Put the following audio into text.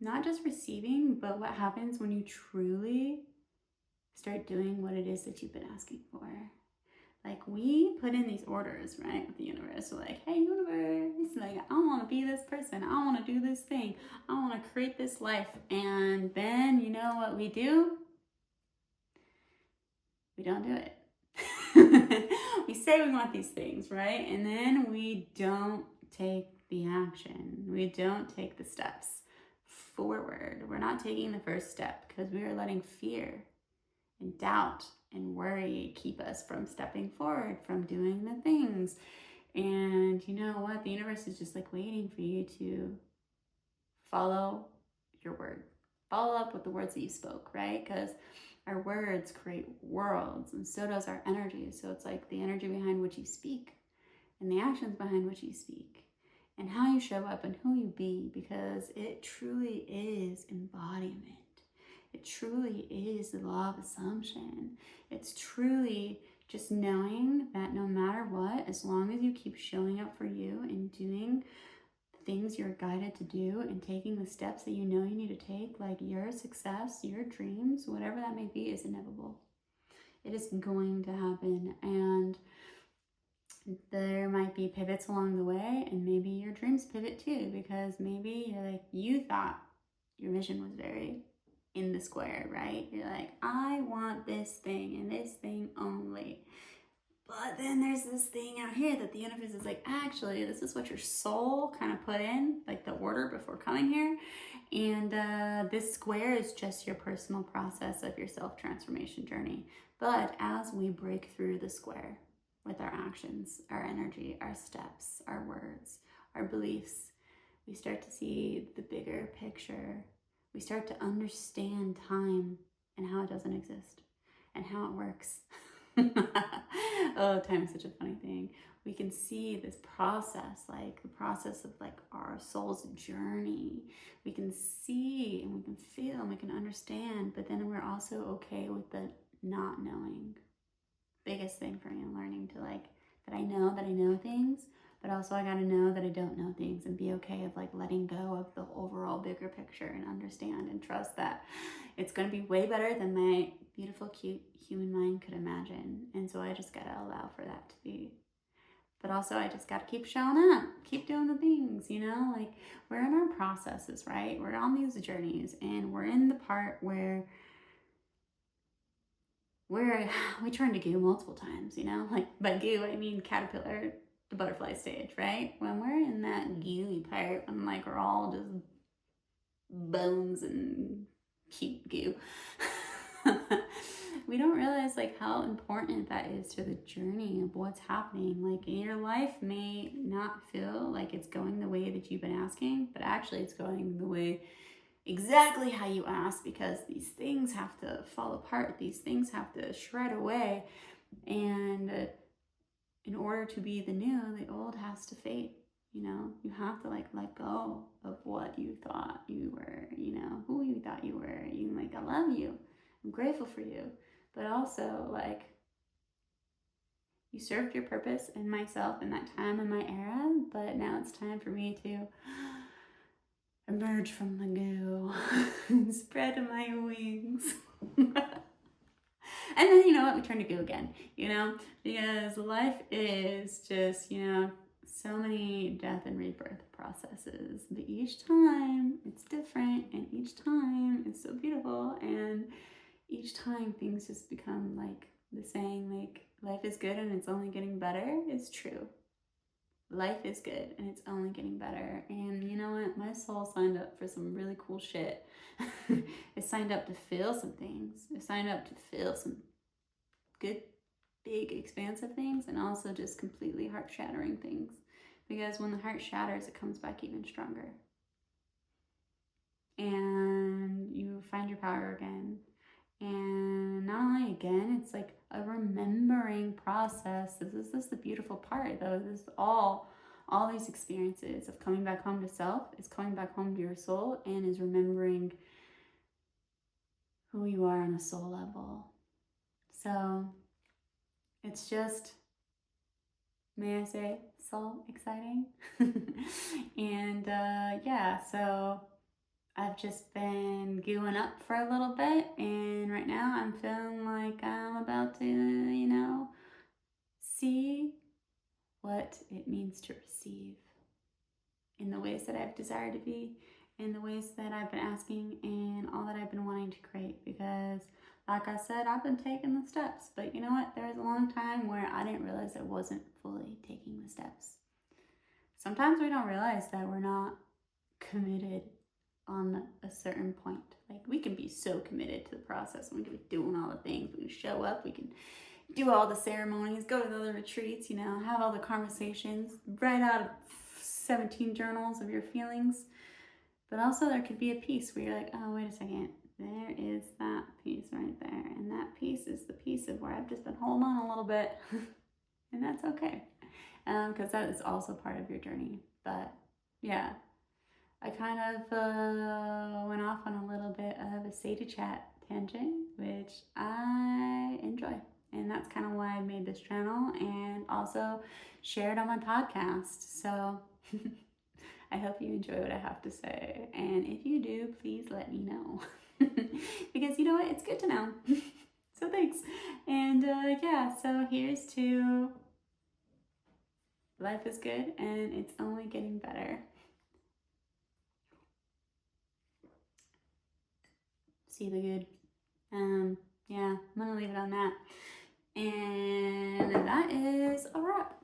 not just receiving, but what happens when you truly start doing what it is that you've been asking for. Like, we put in these orders, right, with the universe. We're like, hey, universe, like, I want to be this person. I want to do this thing. I want to create this life. And then, you know what we do? We don't do it. We say we want these things, right? And then we don't take the action. We don't take the steps forward. We're not taking the first step because we are letting fear and doubt and worry keep us from stepping forward, from doing the things. And you know what? The universe is just like waiting for you to follow your word. Follow up with the words that you spoke, right? Because our words create worlds, and so does our energy. So it's like the energy behind what you speak and the actions behind what you speak and how you show up and who you be, because it truly is embodiment. It truly is the law of assumption. It's truly just knowing that no matter what, as long as you keep showing up for you and doing things you're guided to do and taking the steps that you know you need to take, like your success, your dreams, whatever that may be, is inevitable. It is going to happen. And there might be pivots along the way, and maybe your dreams pivot too, because maybe you're like, you thought your vision was very in the square, right? You're like, I want this thing and this thing only. But then there's this thing out here that the universe is like, actually, this is what your soul kind of put in, like the order before coming here. And this square is just your personal process of your self-transformation journey. But as we break through the square with our actions, our energy, our steps, our words, our beliefs, we start to see the bigger picture. We start to understand time and how it doesn't exist and how it works. Oh, time is such a funny thing. We can see this process, like the process of like our soul's journey. We can see and we can feel and we can understand, but then we're also okay with the not knowing. Biggest thing for me, I'm learning to like that I know things, but also I gotta know that I don't know things and be okay of like letting go of the overall bigger picture and understand and trust that it's gonna be way better than my beautiful, cute human mind could imagine. And so I just gotta allow for that to be. But also I just gotta keep showing up, keep doing the things, you know, like we're in our processes, right? We're on these journeys and we're in the part where we turn to goo multiple times, you know, like by goo, I mean caterpillar, the butterfly stage, right? When we're in that gooey part, when like we're all just bones and cute goo, we don't realize like how important that is to the journey of what's happening. Like your life may not feel like it's going the way that you've been asking, but actually it's going the way exactly how you ask, because these things have to fall apart. These things have to shred away. And in order to be the new, the old has to fade. You know, you have to like let go of what you thought you were, you know, who you thought you were. You like, I love you. I'm grateful for you. But also like you served your purpose and myself in that time in my era, but now it's time for me to emerge from the goo and spread my wings. And then, you know what, we turn to goo again, you know, because life is just, you know, so many death and rebirth processes, but each time it's different, and each time it's so beautiful, and each time things just become like the saying, like, life is good and it's only getting better is true. Life is good and it's only getting better. And you know what? My soul signed up for some really cool shit. It signed up to feel some things. It signed up to feel some good, big, expansive things, and also just completely heart-shattering things. Because when the heart shatters, it comes back even stronger. And you find your power again. And not only again, it's like a remembering process. This is the beautiful part, though. This is all these experiences of coming back home to self, is coming back home to your soul, and is remembering who you are on a soul level. So it's just, may I say, soul exciting. And yeah, so I've just been gooing up for a little bit, and right now I'm feeling like I'm about to, see what it means to receive in the ways that I've desired to be, in the ways that I've been asking, and all that I've been wanting to create. Because, like I said, I've been taking the steps, but you know what? There was a long time where I didn't realize I wasn't fully taking the steps. Sometimes we don't realize that we're not committed on a certain point. Like, we can be so committed to the process, and we can be doing all the things. We can show up, we can do all the ceremonies, go to the other retreats, have all the conversations, write out 17 journals of your feelings. But also there could be a piece where you're like, oh, wait a second, there is that piece right there. And that piece is the piece of where I've just been holding on a little bit. And that's okay. Because that is also part of your journey. But yeah, I kind of went off on a little bit of a Sata chat tangent, which I enjoy. And that's kind of why I made this channel and also shared on my podcast. So I hope you enjoy what I have to say. And if you do, please let me know. Because you know what? It's good to know. So thanks. And yeah, so here's to life is good and it's only getting better. See the good. Yeah, I'm gonna leave it on that. And that is a wrap.